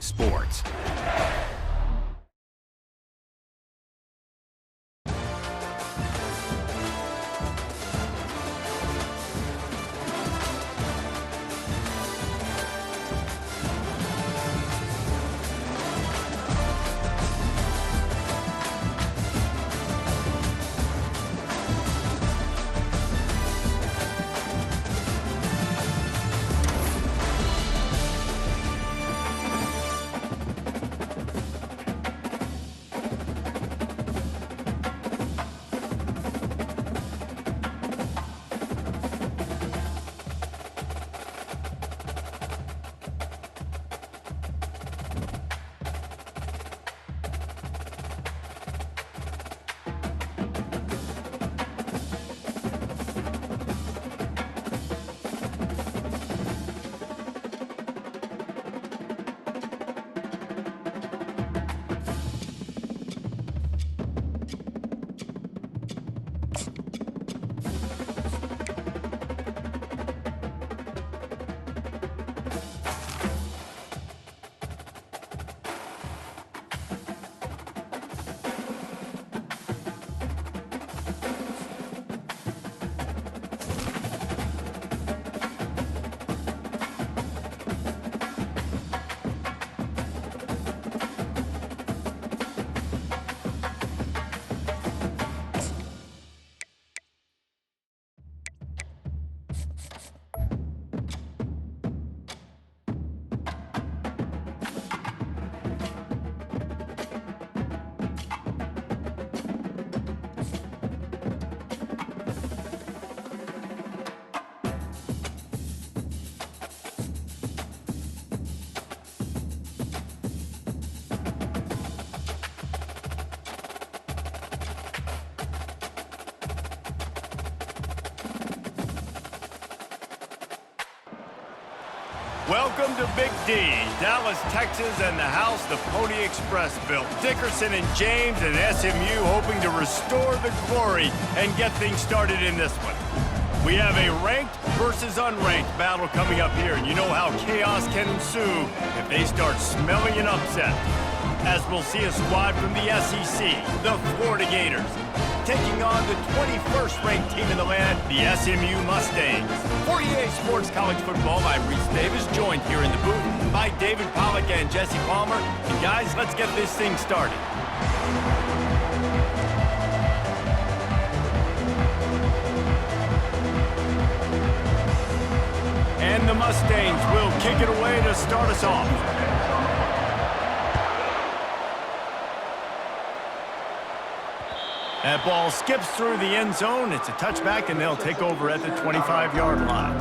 sports. Welcome to Big D, Dallas, Texas, and the house the Pony Express built. Dickerson and James and SMU hoping to restore the glory and get things started in this one. We have a ranked versus unranked battle coming up here, and you know how chaos can ensue if they start smelling an upset. As we'll see a squad from the SEC, the Florida Gators, taking on the 21st ranked team in the land, the SMU Mustangs. 48 Sports College Football by Reese Davis, joined here in the booth by David Pollack and Jesse Palmer. And guys, let's get this thing started. And the Mustangs will kick it away to start us off. That ball skips through the end zone. It's a touchback, and they'll take over at the 25-yard line.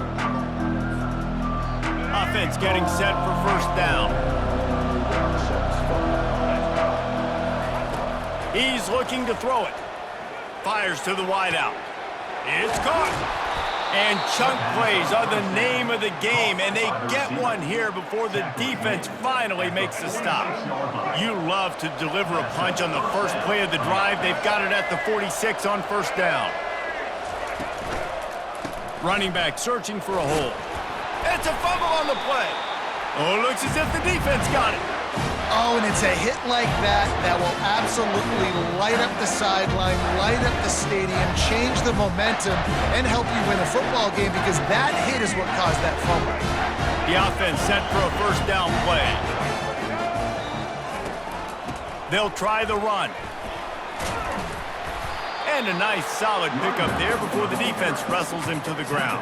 Offense getting set for first down. He's looking to throw it. Fires to the wideout. It's caught. And chunk plays are the name of the game, and they get one here before the defense finally makes the stop. You love to deliver a punch on the first play of the drive. They've got it at the 46 on first down. Running back searching for a hole. It's a fumble on the play. Oh, looks as if the defense got it. Oh, and it's a hit like that that will absolutely light up the sideline, light up the stadium, change the momentum, and help you win a football game, because that hit is what caused that fumble. The offense set for a first down play. They'll try the run. And a nice solid pickup there before the defense wrestles him to the ground.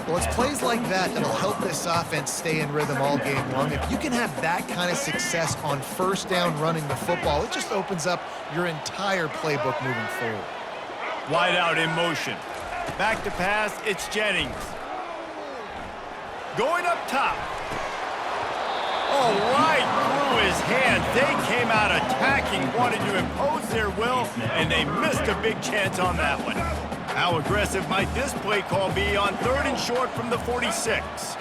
Well, it's plays like that that'll help this offense stay in rhythm all game long. If you can have that kind of success on first down running the football, it just opens up your entire playbook moving forward. Wide out in motion. Back to pass, it's Jennings. Going up top. Oh, right through his hand. They came out attacking, wanted to impose their will, and they missed a big chance on that one. How aggressive might this play call be on 3rd and short from the 46?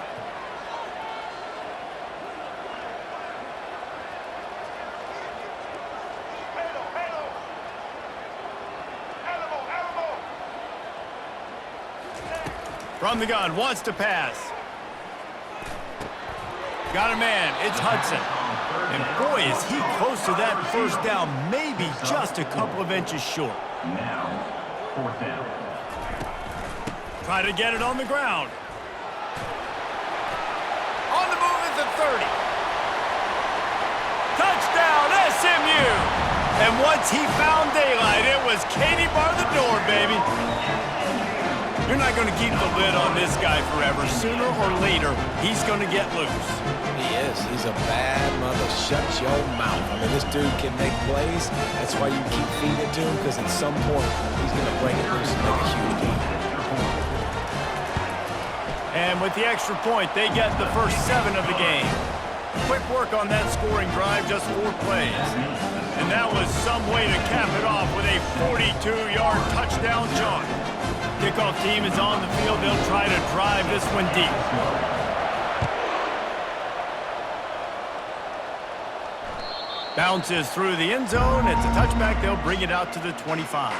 From the gun, wants to pass. Got a man, it's Hudson. And boy, is he close to that first down, maybe just a couple of inches short. Now, 4th down. Try to get it on the ground. On the move at the 30. Touchdown, SMU! And once he found daylight, it was Katie bar the door, baby. You're not going to keep the lid on this guy forever. Sooner or later, he's going to get loose. He is. He's a bad mother. Shut your mouth. I mean, this dude can make plays. That's why you keep feeding it to him, because at some point, he's going to break it loose and make a huge play. And with the extra point, they get the first 7 of the game. Quick work on that scoring drive, just 4 plays. And that was some way to cap it off with a 42-yard touchdown jaunt. Kickoff team is on the field. They'll try to drive this one deep. Bounces through the end zone. It's a touchback. They'll bring it out to the 25.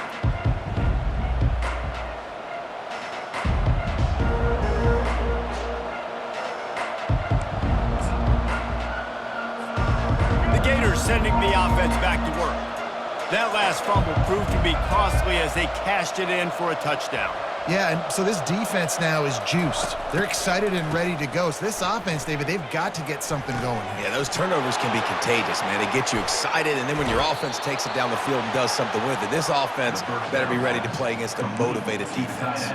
The Gators sending the offense back to work. That last fumble proved to be costly as they cashed it in for a touchdown. Yeah, and so this defense now is juiced. They're excited and ready to go. So this offense, David, they've got to get something going. Yeah, those turnovers can be contagious, man. They get you excited, and then when your offense takes it down the field and does something with it, this offense better be ready to play against a motivated defense.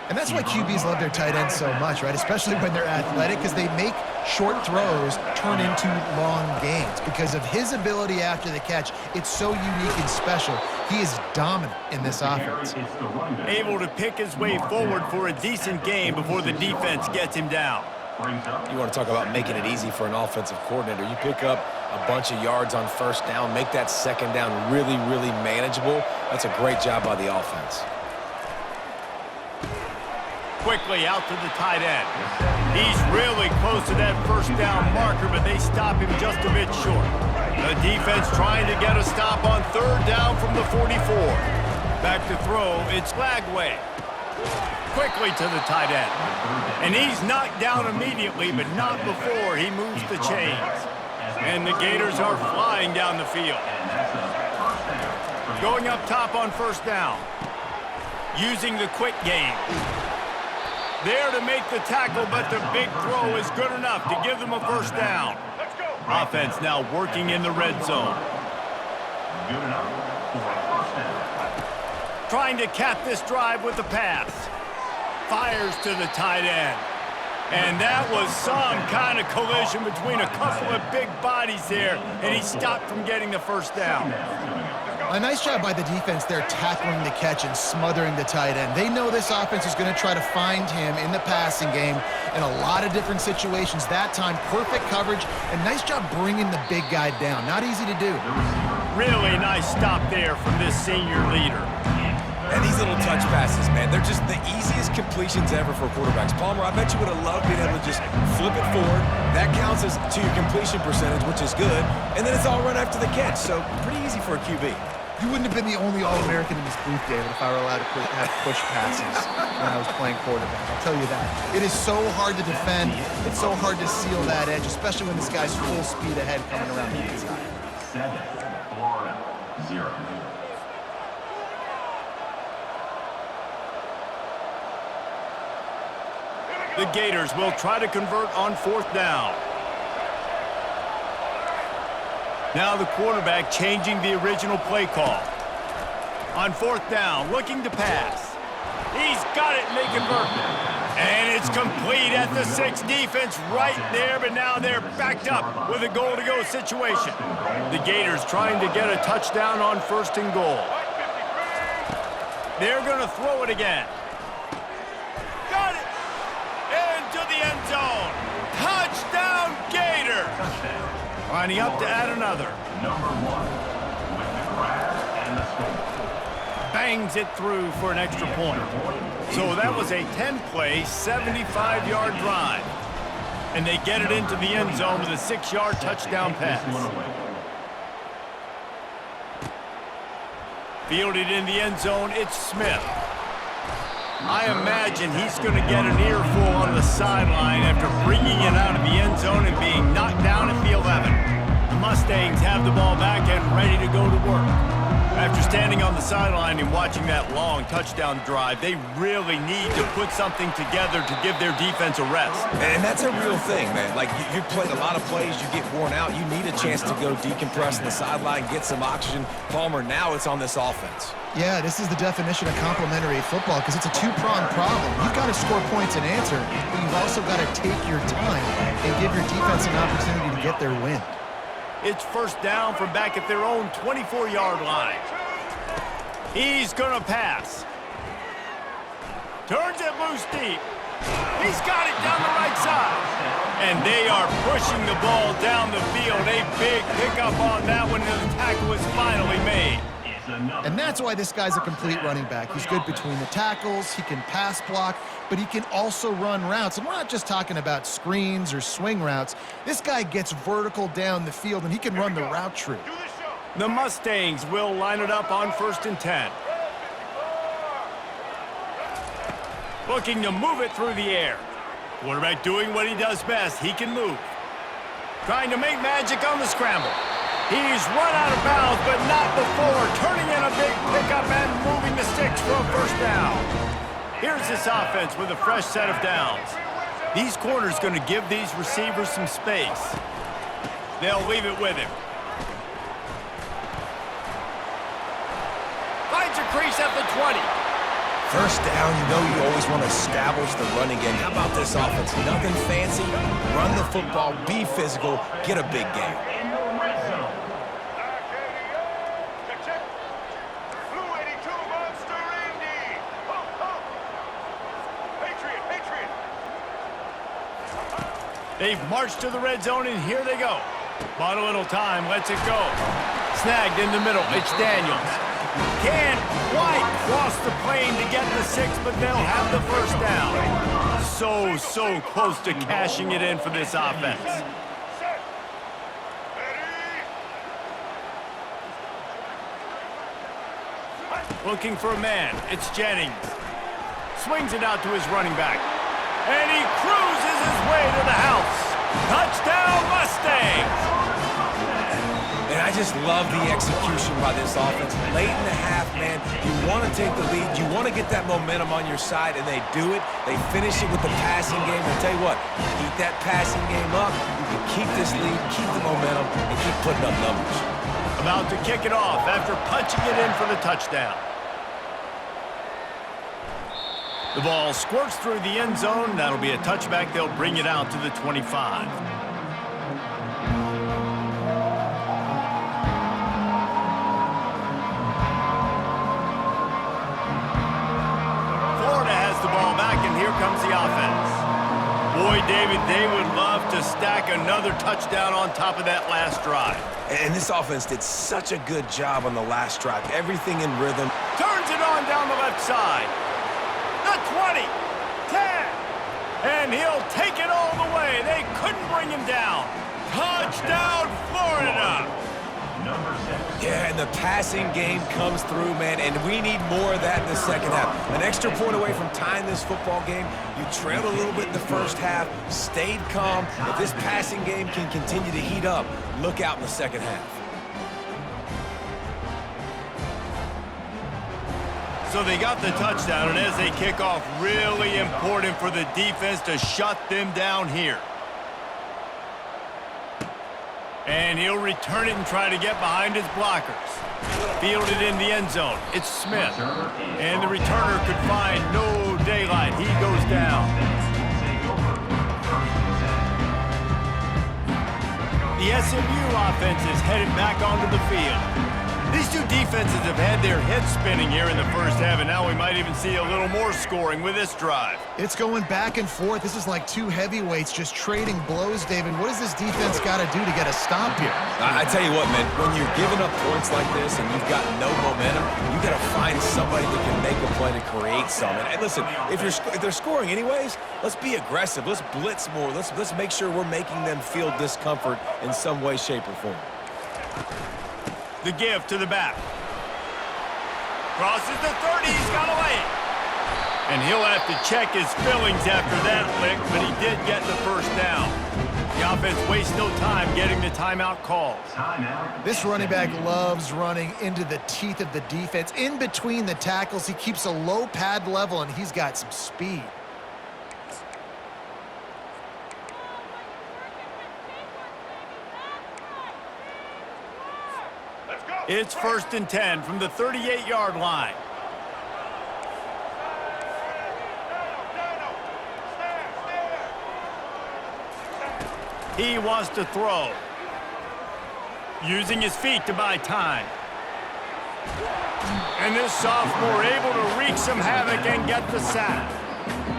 And that's why QBs love their tight ends so much, right? Especially when they're athletic, because they make short throws turn into long gains. Because of his ability after the catch, it's so unique and special. He is dominant in this offense. Able to pick his way forward for a decent game before the defense gets him down. You want to talk about making it easy for an offensive coordinator. You pick up a bunch of yards on first down, make that second down really, really manageable. That's a great job by the offense. Quickly out to the tight end. He's really close to that first down marker, but they stop him just a bit short. The defense trying to get a stop on 3rd down from the 44. Back to throw, it's Lagway. Quickly to the tight end. And he's knocked down immediately, but not before he moves the chains. And the Gators are flying down the field. Going up top on first down. Using the quick game. There to make the tackle, but the big throw is good enough to give them a first down. Offense now working in the red zone. Good enough for a first down. Trying to cap this drive with the pass. Fires to the tight end. And that was some kind of collision between a couple of big bodies there, and he stopped from getting the first down. A nice job by the defense there tackling the catch and smothering the tight end. They know this offense is going to try to find him in the passing game in a lot of different situations. That time, perfect coverage, and nice job bringing the big guy down. Not easy to do. Really nice stop there from this senior leader. And these little touch passes, man, they're just the easiest completions ever for quarterbacks. Palmer, I bet you would have loved being able to just flip it forward. That counts as to your completion percentage, which is good. And then it's all run after the catch, so pretty easy for a QB. You wouldn't have been the only All-American in this booth, David, if I were allowed to have push passes when I was playing quarterback. I'll tell you that. It is so hard to defend. It's so hard to seal that edge, especially when this guy's full speed ahead coming around the inside. 7, Florida, 0. The Gators will try to convert on 4th down. Now the quarterback changing the original play call. On 4th down, looking to pass. He's got it, and they convert. And it's complete at the 6. Defense right there, but now they're backed up with a goal-to-go situation. The Gators trying to get a touchdown on 1st and goal. They're going to throw it again. Got it! Into the end zone. Touchdown, Gators! Lining up to add another. Number 1 with the grab and the score. Bangs it through for an extra point. So that was a 10-play, 75-yard drive. And they get it into the end zone with a 6-yard touchdown pass. Fielded in the end zone, it's Smith. I imagine he's going to get an earful on the sideline after bringing it out of the end zone and being knocked down at the 11. Mustangs have the ball back and ready to go to work. After standing on the sideline and watching that long touchdown drive, they really need to put something together to give their defense a rest. And that's a real thing, man. Like, you played a lot of plays, you get worn out, you need a chance to go decompress on the sideline, get some oxygen. Palmer, now it's on this offense. Yeah, this is the definition of complementary football because it's a two-pronged problem. You've got to score points and answer, but you've also got to take your time and give your defense an opportunity to get their win. It's first down from back at their own 24-yard line. He's going to pass. Turns it loose deep. He's got it down the right side. And they are pushing the ball down the field. A big pickup on that one, and the tackle is finally made. And that's why this guy's a complete running back. He's good between the tackles, he can pass block, but he can also run routes. And we're not just talking about screens or swing routes. This guy gets vertical down the field, and he can run the route tree. The Mustangs will line it up on 1st and 10. Looking to move it through the air. Quarterback doing what he does best. He can move. Trying to make magic on the scramble. He's run out of bounds, but not before turning in a big pickup and moving the sticks for a first down. Here's this offense with a fresh set of downs. These corners going to give these receivers some space. They'll leave it with him. Finds a crease at the 20. First down, you know you always want to establish the running game. How about this offense? Nothing fancy. Run the football, be physical, get a big game. They've marched to the red zone, and here they go. Bought a little time, lets it go. Snagged in the middle, it's Daniels. Can't quite cross the plane to get the 6, but they'll have the first down. So close to cashing it in for this offense. Looking for a man, it's Jennings. Swings it out to his running back. And he cruises his way to the house. Touchdown, Mustangs! And I just love the execution by this offense. Late in the half, man, you want to take the lead. You want to get that momentum on your side, and they do it. They finish it with the passing game. I'll tell you what, keep that passing game up. You can keep this lead, keep the momentum, and keep putting up numbers. About to kick it off after punching it in for the touchdown. The ball squirts through the end zone. That'll be a touchback. They'll bring it out to the 25. Florida has the ball back, and here comes the offense. Boy, David, they would love to stack another touchdown on top of that last drive. And this offense did such a good job on the last drive. Everything in rhythm. Turns it on down the left side. The 20, 10, and he'll take it all the way. They couldn't bring him down. Touchdown, Florida! Yeah, and the passing game comes through, man, and we need more of that in the second half. An extra point away from tying this football game. You trailed a little bit in the first half, stayed calm. If this passing game can continue to heat up, look out in the second half. So they got the touchdown, and as they kick off, really important for the defense to shut them down here. And he'll return it and try to get behind his blockers. Fielded in the end zone. It's Smith. And the returner could find no daylight. He goes down. The SMU offense is headed back onto the field. These two defenses have had their heads spinning here in the first half, and now we might even see a little more scoring with this drive. It's going back and forth. This is like two heavyweights just trading blows, David. What does this defense got to do to get a stop here? I tell you what, man, when you're giving up points like this and you've got no momentum, you got to find somebody that can make a play to create something. And listen, if they're scoring anyways, let's be aggressive. Let's blitz more. Let's make sure we're making them feel discomfort in some way, shape, or form. The give to the back. Crosses the 30, he's got to lay it. And he'll have to check his fillings after that lick, but he did get the first down. The offense wastes no time getting the timeout called. Timeout. This running back loves running into the teeth of the defense. In between the tackles, he keeps a low pad level, and he's got some speed. It's 1st and 10 from the 38-yard line. He wants to throw. Using his feet to buy time. And this sophomore able to wreak some havoc and get the sack.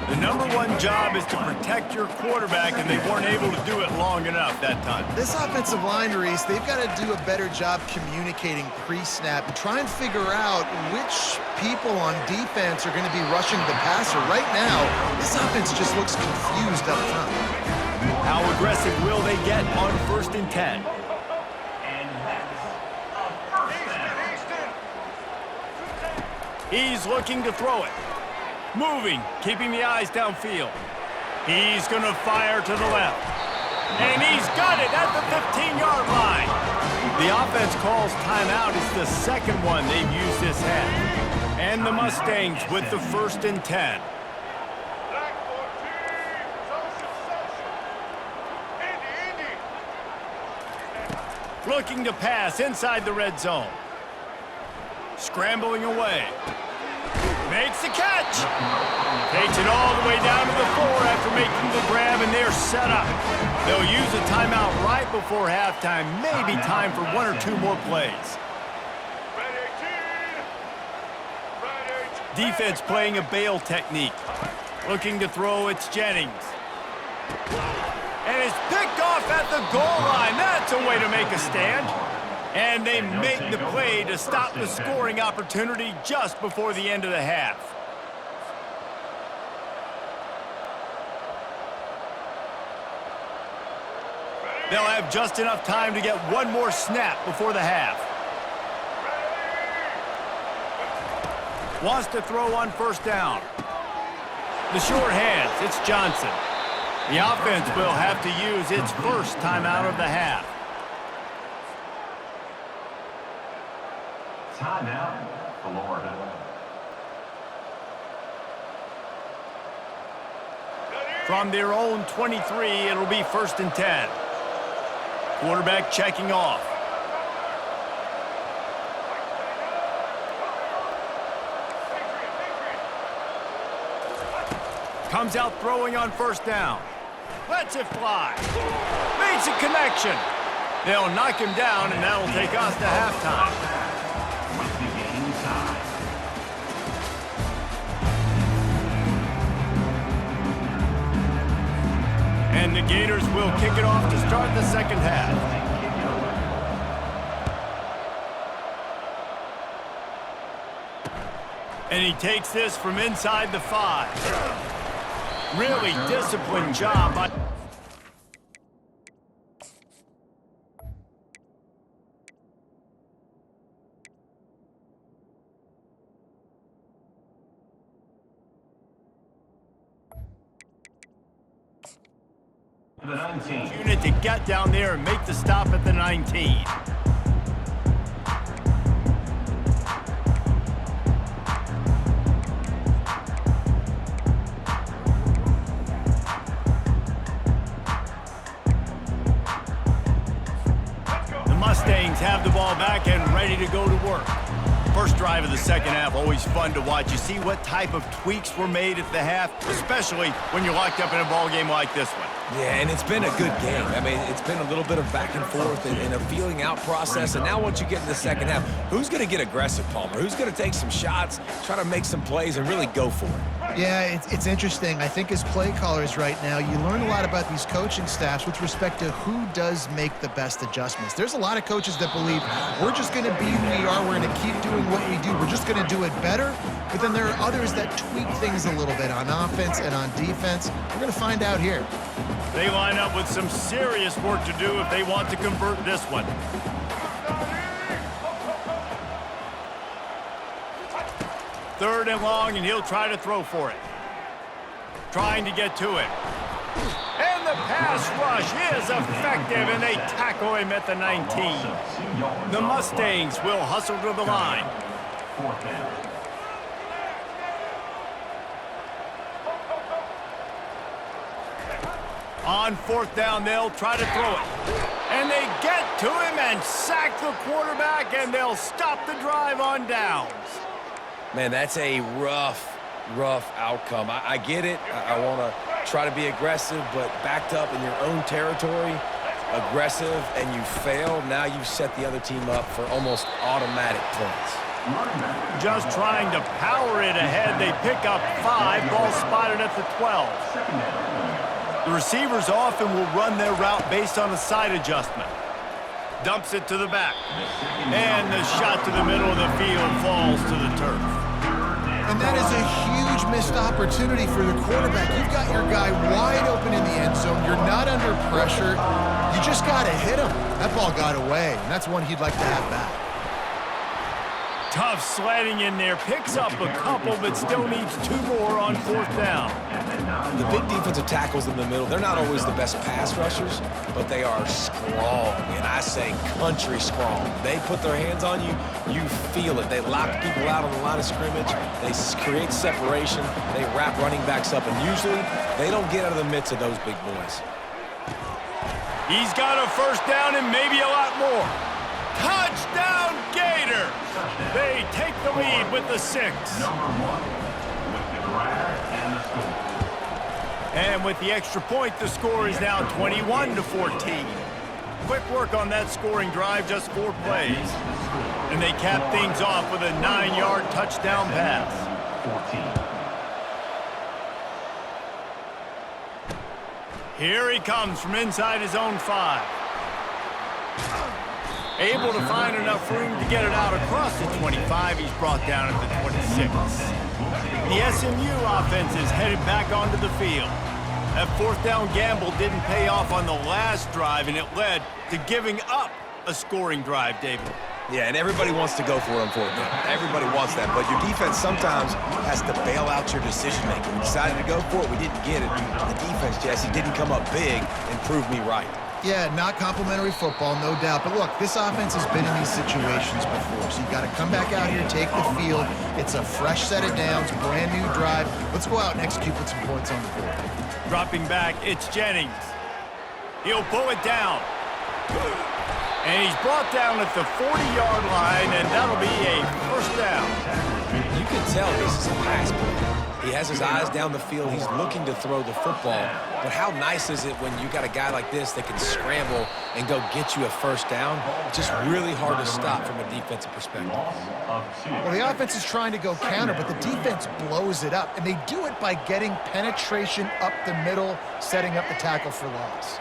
The number one job is to protect your quarterback, and they weren't able to do it long enough that time. This offensive line, Reese, they've got to do a better job communicating pre-snap and try and figure out which people on defense are going to be rushing the passer. Right now, this offense just looks confused up front. How aggressive will they get on 1st and 10? And that's a first down. He's looking to throw it. Moving, keeping the eyes downfield. He's going to fire to the left. And he's got it at the 15-yard line. The offense calls timeout. It's the second one they've used this half. And the Mustangs with the 1st and 10. Looking to pass inside the red zone. Scrambling away. Makes the catch. Takes it all the way down to the 4 after making the grab, and they're set up. They'll use a timeout right before halftime. Maybe time for 1 or 2 more plays. Defense playing a bail technique. Looking to throw, it's Jennings. And it's picked off at the goal line. That's a way to make a stand. And they make the play to stop the scoring opportunity just before the end of the half. They'll have just enough time to get one more snap before the half. Wants to throw on 1st down. The short hands, it's Johnson. The offense will have to use its first timeout of the half. Timeout, Florida. From their own 23, it'll be 1st and 10. Quarterback checking off. Comes out throwing on 1st down. Lets it fly. Makes a connection. They'll knock him down, and that'll take us to halftime. With the game time. And the Gators will kick it off to start the second half. And he takes this from inside the 5. Really disciplined job by... The 19. unit to get down there and make the stop at the 19. The Mustangs have the ball back and ready to go to work. First drive of the second half, always fun to watch. You see what type of tweaks were made at the half, especially when you're locked up in a ball game like this one. Yeah, and it's been a good game. I mean, it's been a little bit of back and forth and a feeling out process. And now once you get in the second half, who's going to get aggressive, Palmer? Who's going to take some shots, try to make some plays, and really go for it? Yeah, it's interesting. I think as play callers right now, you learn a lot about these coaching staffs with respect to who does make the best adjustments. There's a lot of coaches that believe we're just going to be who we are. We're going to keep doing what we do. We're just going to do it better. But then there are others that tweak things a little bit on offense and on defense. We're going to find out here. They line up with some serious work to do if they want to convert this one. Third and long, and he'll try to throw for it. Trying to get to it. And the pass rush is effective, and they tackle him at the 19. The Mustangs will hustle to the line. Fourth down. On fourth down, they'll try to throw it. And they get to him and sack the quarterback, and they'll stop the drive on downs. Man, that's a rough outcome. I get it. I want to try to be aggressive, but backed up in your own territory, aggressive, and you fail. Now you've set the other team up for almost automatic points. Just trying to power it ahead. They pick up 5. Ball spotted at the 12. The receivers often will run their route based on a side adjustment. Dumps it to the back. And the shot to the middle of the field falls to the turf. And that is a huge missed opportunity for the quarterback. You've got your guy wide open in the end zone. You're not under pressure. You just got to hit him. That ball got away, and that's one he'd like to have back. Tough sledding in there. Picks up a couple, but still needs 2 more on fourth down. The big defensive tackles in the middle, they're not always the best pass rushers, but they are strong, and I say country strong. They put their hands on you, you feel it. They lock people out on the line of scrimmage. They create separation. They wrap running backs up, and usually they don't get out of the midst of those big boys. He's got a first down and maybe a lot more. Touchdown, Gators! They take the lead with the 6. Number 1 with the grab and the score. And with the extra point, the score is now 21-14. Quick work on that scoring drive, just 4 plays. And they cap things off with a 9-yard touchdown pass. 14. Here he comes from inside his own 5. Able to find enough room to get it out across the 25. He's brought down at the 26. The SMU offense is headed back onto the field. That fourth down gamble didn't pay off on the last drive, and it led to giving up a scoring drive, David. Yeah, and everybody wants to go for it on fourth down. Everybody wants that, but your defense sometimes has to bail out your decision-making. We decided to go for it. We didn't get it. The defense, Jesse, didn't come up big and prove me right. Yeah, not complimentary football, no doubt. But look, this offense has been in these situations before, so you got to come back out here, take the field. It's a fresh set of downs, brand new drive. Let's go out and execute with some points on the board. Dropping back, it's Jennings. He'll pull it down. And he's brought down at the 40-yard line, and that'll be a first down. You can tell this is a pass play. He has his eyes down the field. He's looking to throw the football. But how nice is it when you got a guy like this that can scramble and go get you a first down? It's just really hard to stop from a defensive perspective. Well, the offense is trying to go counter, but the defense blows it up. And they do it by getting penetration up the middle, setting up the tackle for loss.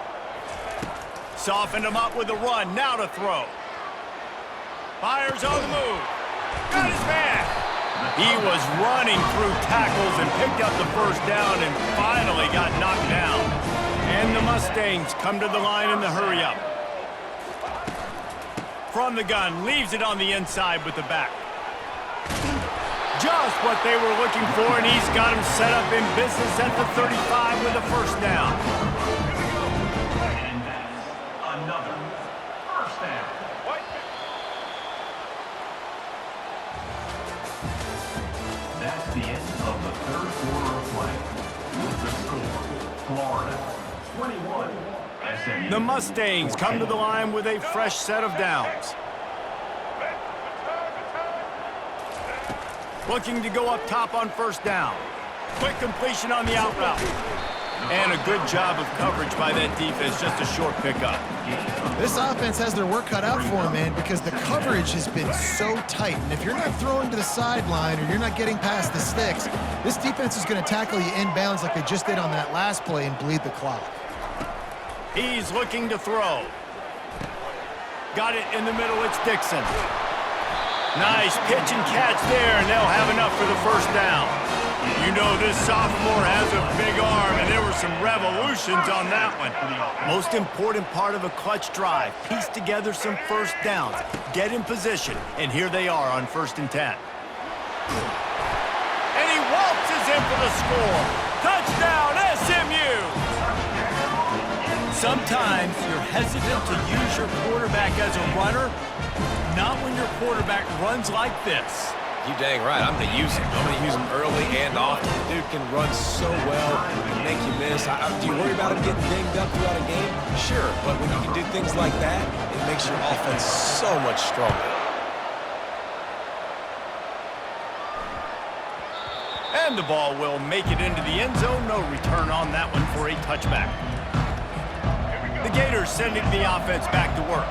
Softened him up with a run. Now to throw. Fires on the move. Got his man. He was running through tackles and picked up the first down and finally got knocked down. And the Mustangs come to the line in the hurry-up. From the gun, leaves it on the inside with the back. Just what they were looking for, and he's got him set up in business at the 35 with the first down. And that's another first down. That's the end of the third quarter of play. With the score, Florida 21, SMU. The Mustangs come to the line with a fresh set of downs. Looking to go up top on first down. Quick completion on the out route. And a good job of coverage by that defense, just a short pickup. This offense has their work cut out for them, man, because the coverage has been so tight. And if you're not throwing to the sideline or you're not getting past the sticks, this defense is going to tackle you inbounds like they just did on that last play and bleed the clock. He's looking to throw. Got it in the middle, it's Dixon. Nice pitch and catch there, and they'll have enough for the first down. You know this sophomore has a big arm, and there were some revolutions on that one. Most important part of a clutch drive, piece together some first downs, get in position, and here they are on 1st and 10. And he waltzes in for the score. Touchdown, SMU! Sometimes you're hesitant to use your quarterback as a runner, not when your quarterback runs like this. You dang right. I'm going to use him. I'm going to use him early and often. The dude can run so well and make you miss. Do you worry about him getting dinged up throughout a game? Sure, but when you can do things like that, it makes your offense so much stronger. And the ball will make it into the end zone. No return on that one for a touchback. The Gators sending the offense back to work.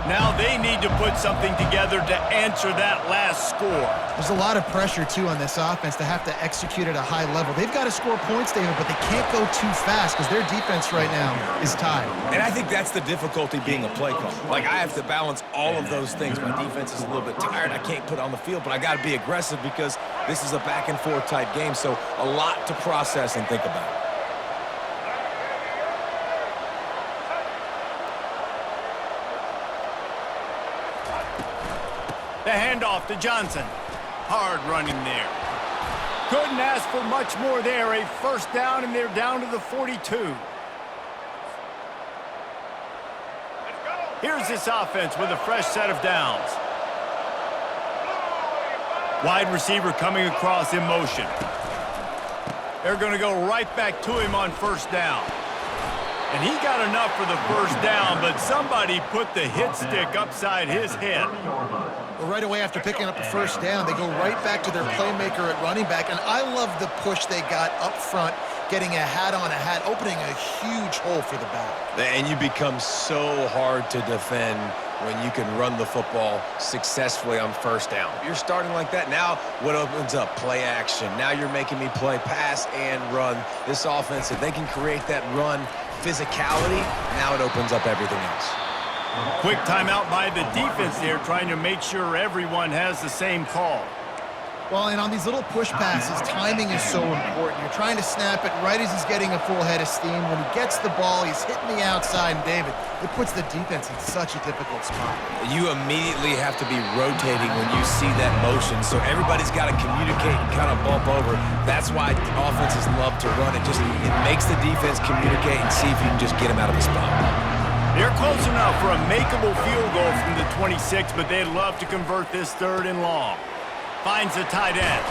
Now they need to put something together to answer that last score. There's a lot of pressure, too, on this offense to have to execute at a high level. They've got to score points, David, but they can't go too fast because their defense right now is tied. And I think that's the difficulty being a play caller. Like, I have to balance all of those things. My defense is a little bit tired. I can't put it on the field, but I got to be aggressive because this is a back-and-forth type game, so a lot to process and think about. The handoff to Johnson. Hard running there. Couldn't ask for much more there. A first down, and they're down to the 42. Here's this offense with a fresh set of downs. Wide receiver coming across in motion. They're going to go right back to him on first down. And he got enough for the first down, but somebody put the hit stick upside his head. Well, right away after picking up the first down, they go right back to their playmaker at running back. And I love the push they got up front, getting a hat on a hat, opening a huge hole for the back. And you become so hard to defend when you can run the football successfully on first down. If you're starting like that, now what opens up? Play action. Now you're making me play pass and run. This offense, if they can create that run physicality, now it opens up everything else. Quick timeout by the defense there, trying to make sure everyone has the same call. Well, and on these little push passes, timing is so important. You're trying to snap it right as he's getting a full head of steam. When he gets the ball, he's hitting the outside, and David, it puts the defense in such a difficult spot. You immediately have to be rotating when you see that motion, so everybody's got to communicate and kind of bump over. That's why offenses love to run it. It makes the defense communicate and see if you can just get him out of the spot. They're close enough for a makeable field goal from the 26, but they'd love to convert this third and long. Finds the tight end.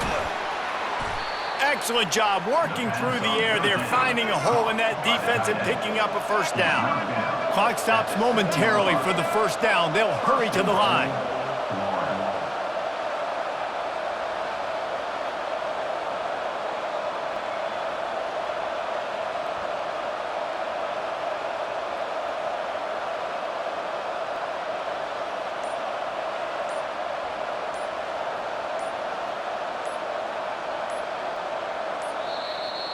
Excellent job working through the air there, finding a hole in that defense and picking up a first down. Clock stops momentarily for the first down. They'll hurry to the line.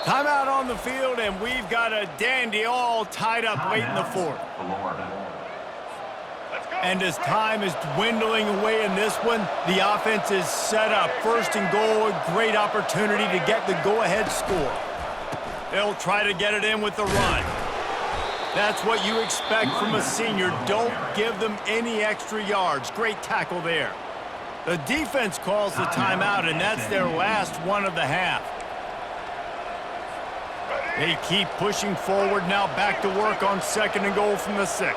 Timeout on the field, and we've got a dandy all tied up late in the fourth. And as time is dwindling away in this one, the offense is set up. First and goal, a great opportunity to get the go-ahead score. They'll try to get it in with the run. That's what you expect from a senior. Don't give them any extra yards. Great tackle there. The defense calls the timeout, and that's their last one of the half. They keep pushing forward now, back to work on second and goal from the 6.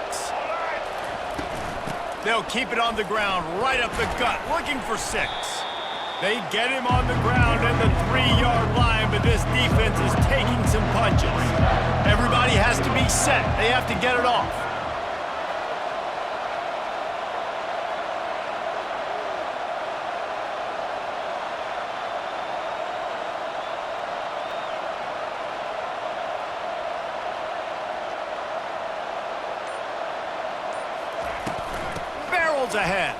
They'll keep it on the ground, right up the gut, looking for 6. They get him on the ground at the 3-yard line, but this defense is taking some punches. Everybody has to be set. They have to get it off. Ahead.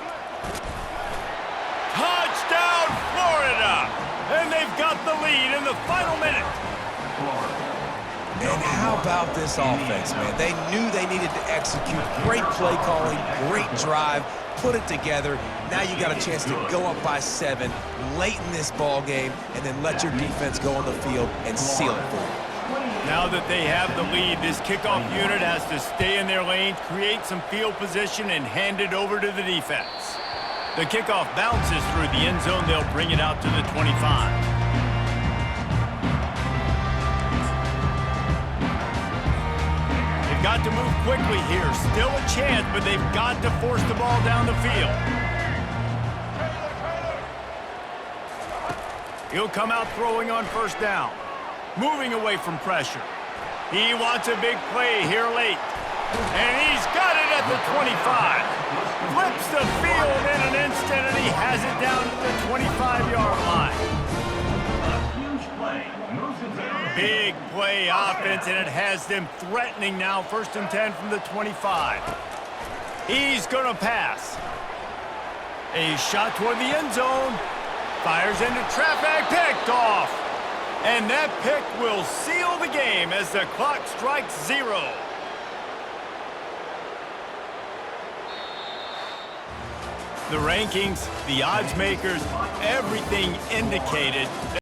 Touchdown, Florida! And they've got the lead in the final minute. And how about this offense, man? They knew they needed to execute. Great play calling, great drive, put it together. Now you got a chance to go up by 7 late in this ball game and then let your defense go on the field and seal it for you. Now that they have the lead, this kickoff unit has to stay in their lanes, create some field position, and hand it over to the defense. The kickoff bounces through the end zone. They'll bring it out to the 25. They've got to move quickly here. Still a chance, but they've got to force the ball down the field. He'll come out throwing on first down. Moving away from pressure. He wants a big play here late. And he's got it at the 25. Flips the field in an instant, and he has it down to the 25-yard line. A huge play moves it down. Big play offense, and it has them threatening now. 1st and 10 from the 25. He's going to pass. A shot toward the end zone. Fires into traffic, picked off. And that pick will seal the game as the clock strikes 0. The rankings, the odds makers, everything indicated